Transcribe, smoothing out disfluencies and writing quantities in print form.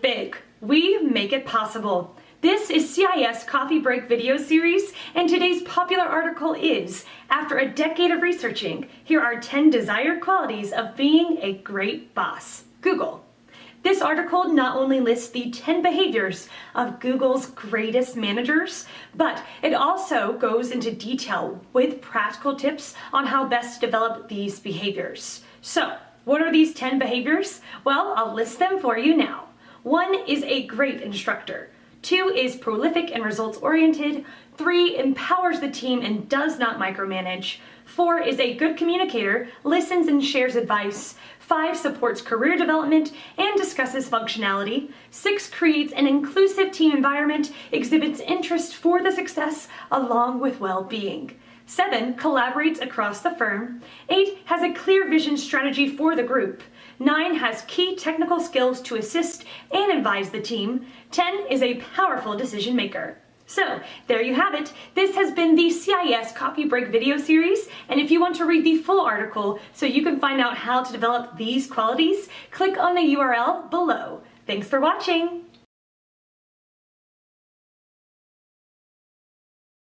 Think big. We make it possible. This is CIS Coffee Break video series, and today's popular article is, after a decade of researching, here are 10 desired qualities of being a great boss. Google. This article not only lists the 10 behaviors of Google's greatest managers, but it also goes into detail with practical tips on how best to develop these behaviors. So, what are these 10 behaviors? Well, I'll list them for you now. 1 is a great instructor. 2 is prolific and results-oriented. 3 empowers the team and does not micromanage. 4 is a good communicator, listens and shares advice. 5 supports career development and discusses functionality. 6 creates an inclusive team environment, exhibits interest for the success along with well-being. 7 collaborates across the firm. 8 has a clear vision strategy for the group. 9 has key technical skills to assist and advise the team. 10 is a powerful decision maker. So, there you have it. This has been the CIS Coffee Break video series, and if you want to read the full article so you can find out how to develop these qualities, click on the URL below. Thanks for watching!